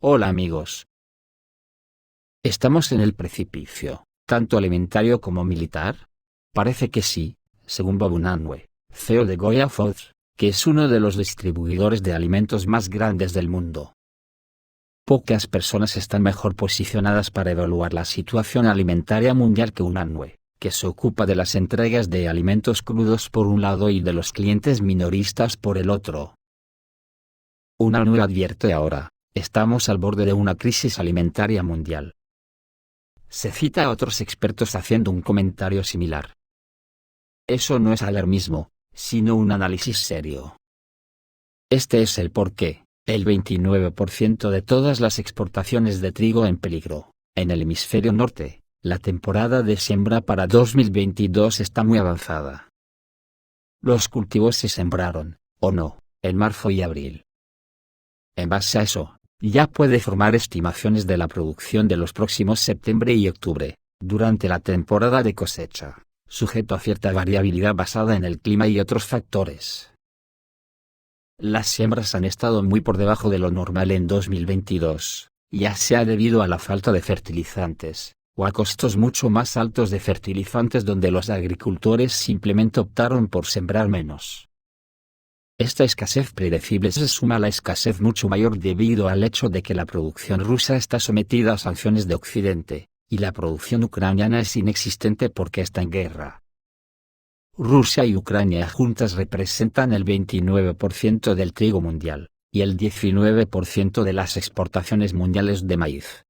Hola amigos. ¿Estamos en el precipicio, tanto alimentario como militar? Parece que sí, según Bob Unanue, CEO de Goya Foods, que es uno de los distribuidores de alimentos más grandes del mundo. Pocas personas están mejor posicionadas para evaluar la situación alimentaria mundial que Unanue, que se ocupa de las entregas de alimentos crudos por un lado y de los clientes minoristas por el otro. Unanue advierte ahora: estamos al borde de una crisis alimentaria mundial. Se cita a otros expertos haciendo un comentario similar. Eso no es alarmismo, sino un análisis serio. Este es el porqué. El 29% de todas las exportaciones de trigo en peligro. En el hemisferio norte, la temporada de siembra para 2022 está muy avanzada. Los cultivos se sembraron, o no, en marzo y abril. En base a eso, ya puede formar estimaciones de la producción de los próximos septiembre y octubre, durante la temporada de cosecha, sujeto a cierta variabilidad basada en el clima y otros factores. Las siembras han estado muy por debajo de lo normal en 2022, ya sea debido a la falta de fertilizantes, o a costos mucho más altos de fertilizantes donde los agricultores simplemente optaron por sembrar menos. Esta escasez predecible se suma a la escasez mucho mayor debido al hecho de que la producción rusa está sometida a sanciones de Occidente, y la producción ucraniana es inexistente porque está en guerra. Rusia y Ucrania juntas representan el 29% del trigo mundial, y el 19% de las exportaciones mundiales de maíz.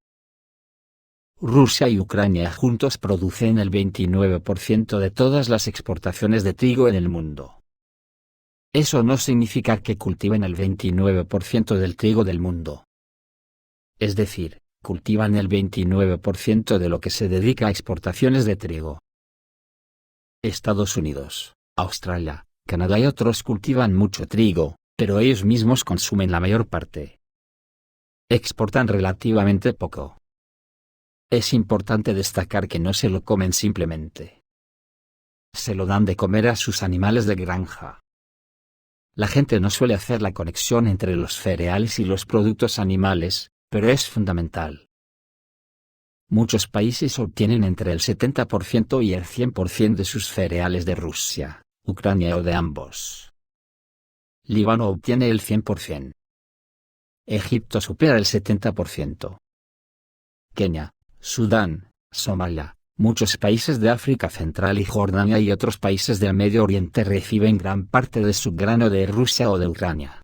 Rusia y Ucrania juntos producen el 29% de todas las exportaciones de trigo en el mundo. Eso no significa que cultiven el 29% del trigo del mundo. Es decir, cultivan el 29% de lo que se dedica a exportaciones de trigo. Estados Unidos, Australia, Canadá y otros cultivan mucho trigo, pero ellos mismos consumen la mayor parte. Exportan relativamente poco. Es importante destacar que no se lo comen simplemente. Se lo dan de comer a sus animales de granja. La gente no suele hacer la conexión entre los cereales y los productos animales, pero es fundamental. Muchos países obtienen entre el 70% y el 100% de sus cereales de Rusia, Ucrania o de ambos. Líbano obtiene el 100%. Egipto supera el 70%. Kenia, Sudán, Somalia, muchos países de África Central y Jordania y otros países del Medio Oriente reciben gran parte de su grano de Rusia o de Ucrania.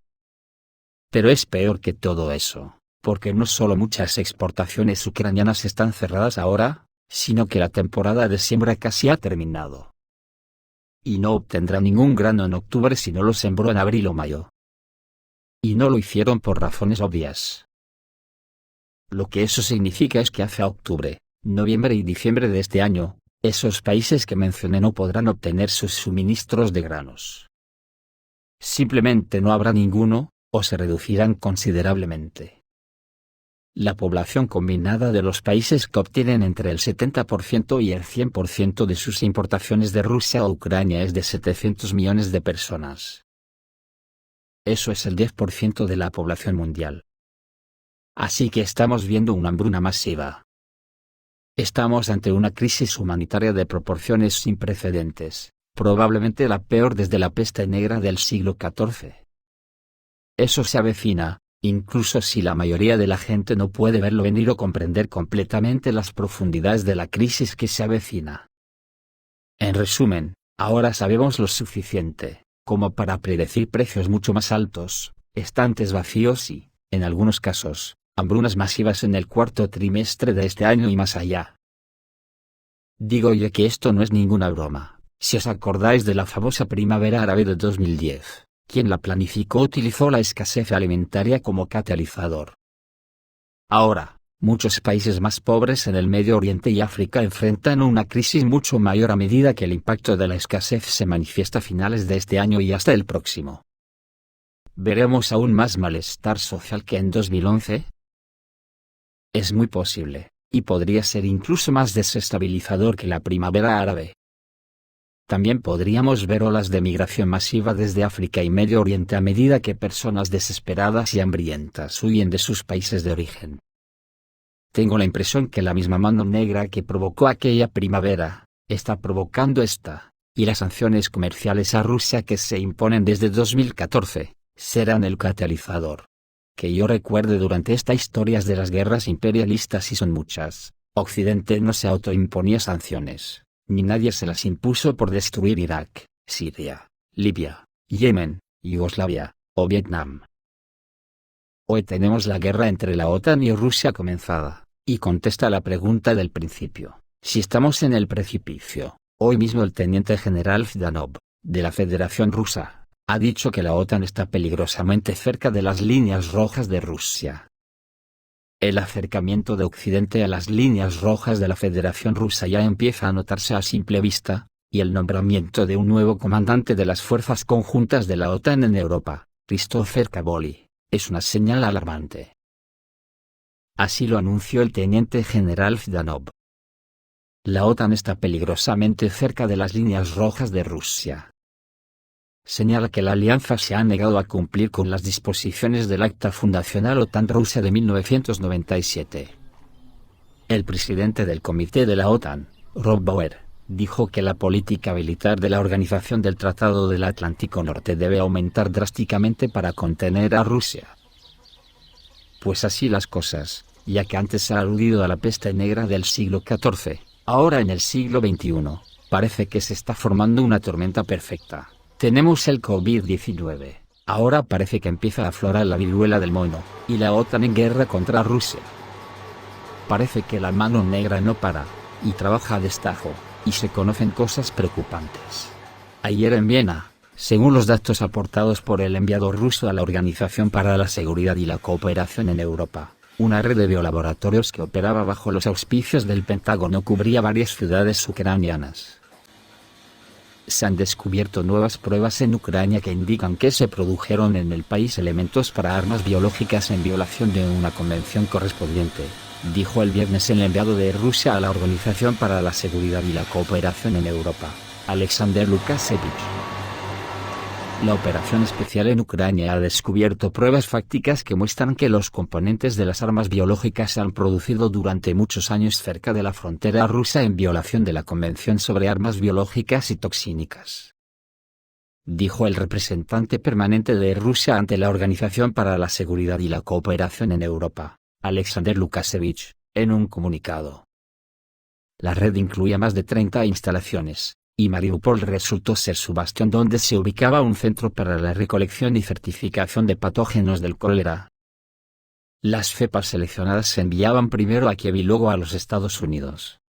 Pero es peor que todo eso, porque no solo muchas exportaciones ucranianas están cerradas ahora, sino que la temporada de siembra casi ha terminado. Y no obtendrá ningún grano en octubre si no lo sembró en abril o mayo. Y no lo hicieron por razones obvias. Lo que eso significa es que hacia octubre, noviembre y diciembre de este año, esos países que mencioné no podrán obtener sus suministros de granos. Simplemente no habrá ninguno, o se reducirán considerablemente. La población combinada de los países que obtienen entre el 70% y el 100% de sus importaciones de Rusia o Ucrania es de 700 millones de personas. Eso es el 10% de la población mundial. Así que estamos viendo una hambruna masiva. Estamos ante una crisis humanitaria de proporciones sin precedentes, probablemente la peor desde la peste negra del siglo XIV. Eso se avecina, incluso si la mayoría de la gente no puede verlo venir o comprender completamente las profundidades de la crisis que se avecina. En resumen, ahora sabemos lo suficiente, como para predecir precios mucho más altos, estantes vacíos y, en algunos casos, hambrunas masivas en el cuarto trimestre de este año y más allá. Digo yo que esto no es ninguna broma. Si os acordáis de la famosa primavera árabe de 2010, quien la planificó utilizó la escasez alimentaria como catalizador. Ahora, muchos países más pobres en el Medio Oriente y África enfrentan una crisis mucho mayor a medida que el impacto de la escasez se manifiesta a finales de este año y hasta el próximo. ¿Veremos aún más malestar social que en 2011? Es muy posible, y podría ser incluso más desestabilizador que la primavera árabe. También podríamos ver olas de migración masiva desde África y Medio Oriente a medida que personas desesperadas y hambrientas huyen de sus países de origen. Tengo la impresión que la misma mano negra que provocó aquella primavera, está provocando esta, y las sanciones comerciales a Rusia que se imponen desde 2014, serán el catalizador. Que yo recuerde durante esta historia de las guerras imperialistas y son muchas, Occidente no se autoimponía sanciones, ni nadie se las impuso por destruir Irak, Siria, Libia, Yemen, Yugoslavia, o Vietnam. Hoy tenemos la guerra entre la OTAN y Rusia comenzada, y contesta la pregunta del principio, si estamos en el precipicio. Hoy mismo el teniente general Zdanov, de la Federación Rusa, ha dicho que la OTAN está peligrosamente cerca de las líneas rojas de Rusia. El acercamiento de Occidente a las líneas rojas de la Federación Rusa ya empieza a notarse a simple vista, y el nombramiento de un nuevo comandante de las fuerzas conjuntas de la OTAN en Europa, Christopher Caboli, es una señal alarmante. Así lo anunció el teniente general Zdanov. La OTAN está peligrosamente cerca de las líneas rojas de Rusia. Señala que la alianza se ha negado a cumplir con las disposiciones del Acta Fundacional OTAN Rusia de 1997. El presidente del Comité de la OTAN, Rob Bauer, dijo que la política militar de la Organización del Tratado del Atlántico Norte debe aumentar drásticamente para contener a Rusia. Pues así las cosas, ya que antes ha aludido a la peste negra del siglo XIV. Ahora en el siglo XXI, parece que se está formando una tormenta perfecta. Tenemos el COVID-19, ahora parece que empieza a aflorar la viruela del mono, y la OTAN en guerra contra Rusia. Parece que la mano negra no para, y trabaja a destajo, y se conocen cosas preocupantes. Ayer en Viena, según los datos aportados por el enviado ruso a la Organización para la Seguridad y la Cooperación en Europa, una red de biolaboratorios que operaba bajo los auspicios del Pentágono cubría varias ciudades ucranianas. Se han descubierto nuevas pruebas en Ucrania que indican que se produjeron en el país elementos para armas biológicas en violación de una convención correspondiente, dijo el viernes el enviado de Rusia a la Organización para la Seguridad y la Cooperación en Europa, Alexander Lukashevich. La operación especial en Ucrania ha descubierto pruebas fácticas que muestran que los componentes de las armas biológicas se han producido durante muchos años cerca de la frontera rusa en violación de la Convención sobre Armas Biológicas y Toxínicas. Dijo el representante permanente de Rusia ante la Organización para la Seguridad y la Cooperación en Europa, Alexander Lukashevich, en un comunicado. La red incluía más de 30 instalaciones, y Mariupol resultó ser su bastión donde se ubicaba un centro para la recolección y certificación de patógenos del cólera. Las cepas seleccionadas se enviaban primero a Kiev y luego a los Estados Unidos.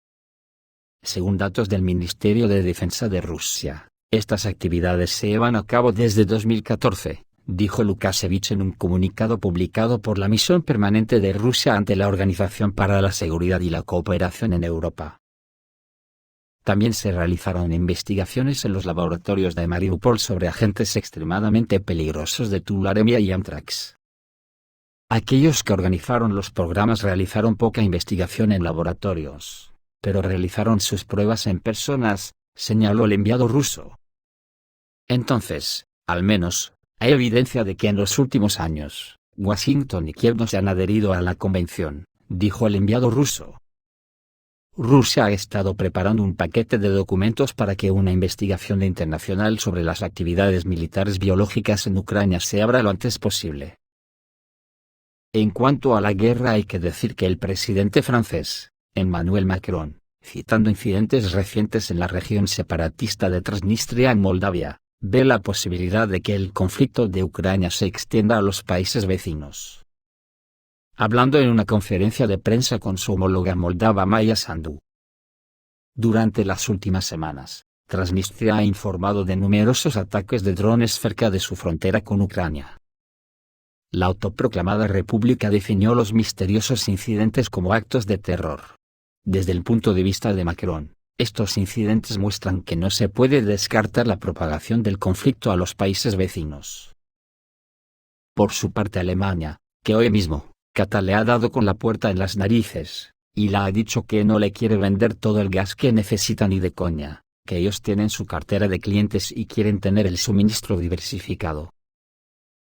Según datos del Ministerio de Defensa de Rusia, estas actividades se llevan a cabo desde 2014, dijo Lukashevich en un comunicado publicado por la Misión Permanente de Rusia ante la Organización para la Seguridad y la Cooperación en Europa. También se realizaron investigaciones en los laboratorios de Mariupol sobre agentes extremadamente peligrosos de tularemia y anthrax. Aquellos que organizaron los programas realizaron poca investigación en laboratorios, pero realizaron sus pruebas en personas, señaló el enviado ruso. Entonces, al menos, hay evidencia de que en los últimos años, Washington y Kiev no se han adherido a la convención, dijo el enviado ruso. Rusia ha estado preparando un paquete de documentos para que una investigación internacional sobre las actividades militares biológicas en Ucrania se abra lo antes posible. En cuanto a la guerra, hay que decir que el presidente francés, Emmanuel Macron, citando incidentes recientes en la región separatista de Transnistria en Moldavia, ve la posibilidad de que el conflicto de Ucrania se extienda a los países vecinos. Hablando en una conferencia de prensa con su homóloga moldava Maya Sandu. Durante las últimas semanas, Transnistria ha informado de numerosos ataques de drones cerca de su frontera con Ucrania. La autoproclamada república definió los misteriosos incidentes como actos de terror. Desde el punto de vista de Macron, estos incidentes muestran que no se puede descartar la propagación del conflicto a los países vecinos. Por su parte, Alemania, que hoy mismo, Qatar le ha dado con la puerta en las narices, y le ha dicho que no le quiere vender todo el gas que necesita ni de coña, que ellos tienen su cartera de clientes y quieren tener el suministro diversificado.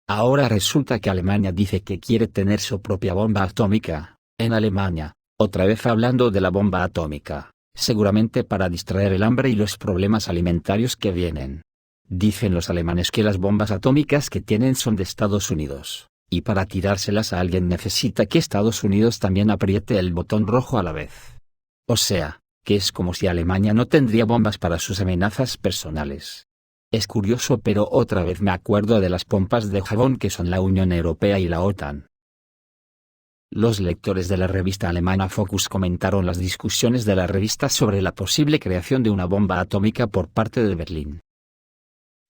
Ahora resulta que Alemania dice que quiere tener su propia bomba atómica. En Alemania, otra vez hablando de la bomba atómica, seguramente para distraer el hambre y los problemas alimentarios que vienen. Dicen los alemanes que las bombas atómicas que tienen son de Estados Unidos, y para tirárselas a alguien necesita que Estados Unidos también apriete el botón rojo a la vez. O sea, que es como si Alemania no tendría bombas para sus amenazas personales. Es curioso, pero otra vez me acuerdo de las pompas de jabón que son la Unión Europea y la OTAN. Los lectores de la revista alemana Focus comentaron las discusiones de la revista sobre la posible creación de una bomba atómica por parte de Berlín.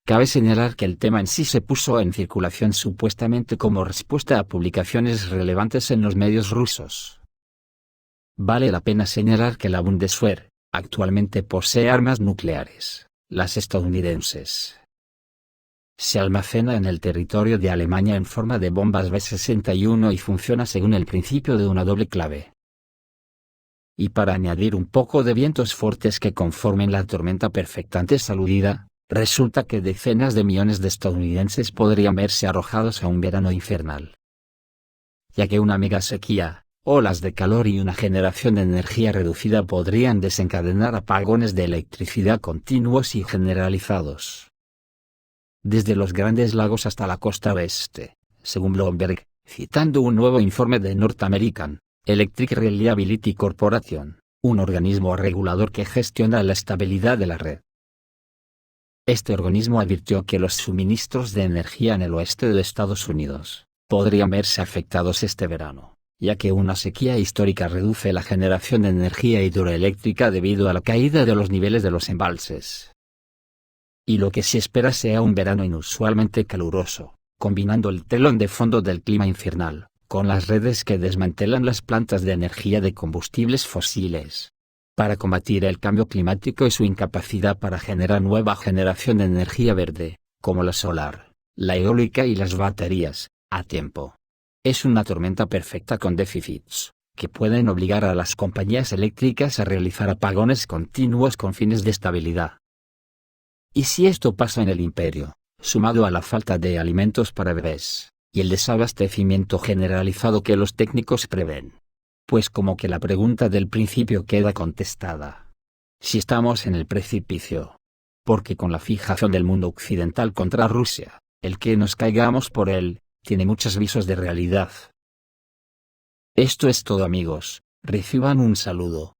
Cabe señalar que el tema en sí se puso en circulación supuestamente como respuesta a publicaciones relevantes en los medios rusos. Vale la pena señalar que la Bundeswehr actualmente posee armas nucleares. Las estadounidenses. Se almacena en el territorio de Alemania en forma de bombas B-61 y funciona según el principio de una doble clave. Y para añadir un poco de vientos fuertes que conformen la tormenta perfecta antes aludida, resulta que decenas de millones de estadounidenses podrían verse arrojados a un verano infernal. Ya que una mega sequía, olas de calor y una generación de energía reducida podrían desencadenar apagones de electricidad continuos y generalizados. Desde los Grandes Lagos hasta la costa oeste, según Bloomberg, citando un nuevo informe de North American Electric Reliability Corporation, un organismo regulador que gestiona la estabilidad de la red. Este organismo advirtió que los suministros de energía en el oeste de Estados Unidos podrían verse afectados este verano, ya que una sequía histórica reduce la generación de energía hidroeléctrica debido a la caída de los niveles de los embalses. Y lo que se espera sea un verano inusualmente caluroso, combinando el telón de fondo del clima infernal, con las redes que desmantelan las plantas de energía de combustibles fósiles. Para combatir el cambio climático y su incapacidad para generar nueva generación de energía verde, como la solar, la eólica y las baterías, a tiempo. Es una tormenta perfecta con déficits, que pueden obligar a las compañías eléctricas a realizar apagones continuos con fines de estabilidad. Y si esto pasa en el imperio, sumado a la falta de alimentos para bebés, y el desabastecimiento generalizado que los técnicos prevén, pues como que la pregunta del principio queda contestada. Si estamos en el precipicio. Porque con la fijación del mundo occidental contra Rusia, el que nos caigamos por él, tiene muchos visos de realidad. Esto es todo, amigos, reciban un saludo.